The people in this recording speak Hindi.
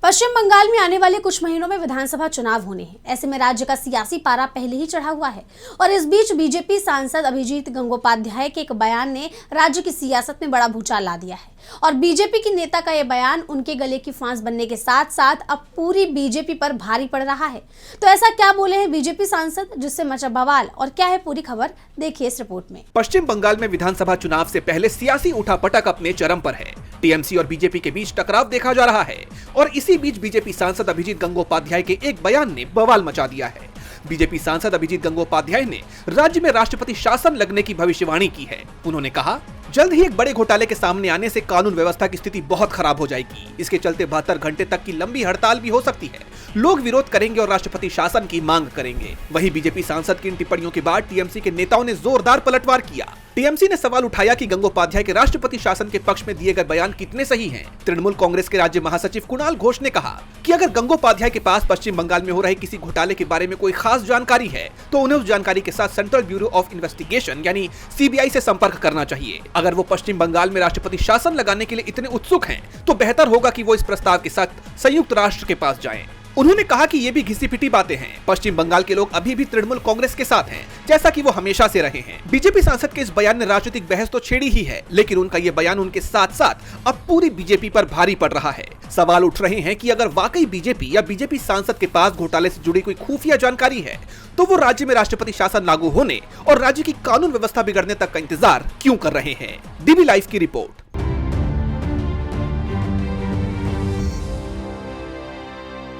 पश्चिम बंगाल में आने वाले कुछ महीनों में विधानसभा चुनाव होने हैं। ऐसे में राज्य का सियासी पारा पहले ही चढ़ा हुआ है और इस बीच बीजेपी सांसद अभिजीत गंगोपाध्याय के एक बयान ने राज्य की सियासत में बड़ा भूचाल ला दिया है। और बीजेपी की नेता का यह बयान उनके गले की फांस बनने के साथ साथ अब पूरी बीजेपी पर भारी पड़ रहा है। तो ऐसा क्या बोले हैं बीजेपी सांसद जिससे मचा बवाल, और क्या है पूरी खबर, देखिए इस रिपोर्ट में। पश्चिम बंगाल में विधानसभा चुनाव से पहले सियासी उठापटक अपने चरम पर है। टीएमसी और बीजेपी के बीच टकराव देखा जा रहा है और इसी बीच बीजेपी सांसद अभिजीत गंगोपाध्याय के एक बयान ने बवाल मचा दिया है। बीजेपी सांसद अभिजीत गंगोपाध्याय ने राज्य में राष्ट्रपति शासन लगने की भविष्यवाणी की है। उन्होंने कहा, जल्द ही एक बड़े घोटाले के सामने आने से कानून व्यवस्था की स्थिति बहुत खराब हो जाएगी। इसके चलते 72 घंटे तक की लंबी हड़ताल भी हो सकती है। लोग विरोध करेंगे और राष्ट्रपति शासन की मांग करेंगे। वहीं बीजेपी सांसद की इन टिप्पणियों के बाद टीएमसी के नेताओं ने जोरदार पलटवार किया। टीएमसी ने सवाल उठाया कि गंगोपाध्याय के राष्ट्रपति शासन के पक्ष में दिए गए बयान कितने सही हैं। तृणमूल कांग्रेस के राज्य महासचिव कुणाल घोष ने कहा कि अगर गंगोपाध्याय के पास पश्चिम बंगाल में हो रहे किसी घोटाले के बारे में कोई खास जानकारी है तो उन्हें उस जानकारी के साथ सेंट्रल ब्यूरो ऑफ इन्वेस्टिगेशन यानी सीबीआई से संपर्क करना चाहिए। अगर वो पश्चिम बंगाल में राष्ट्रपति शासन लगाने के लिए इतने उत्सुक हैं तो बेहतर होगा कि वो इस प्रस्ताव के साथ संयुक्त राष्ट्र के पास जाएं। उन्होंने कहा कि ये भी घिसी पिटी बातें हैं। पश्चिम बंगाल के लोग अभी भी तृणमूल कांग्रेस के साथ हैं, जैसा कि वो हमेशा से रहे हैं। बीजेपी सांसद के इस बयान ने राजनीतिक बहस तो छेड़ी ही है, लेकिन उनका ये बयान उनके साथ साथ अब पूरी बीजेपी पर भारी पड़ रहा है। सवाल उठ रहे हैं कि अगर वाकई बीजेपी या बीजेपी सांसद के पास घोटाले से जुड़ी कोई खुफिया जानकारी है तो वो राज्य में राष्ट्रपति शासन लागू होने और राज्य की कानून व्यवस्था बिगड़ने तक का इंतजार क्यों कर रहे हैं। डीबी लाइव की रिपोर्ट।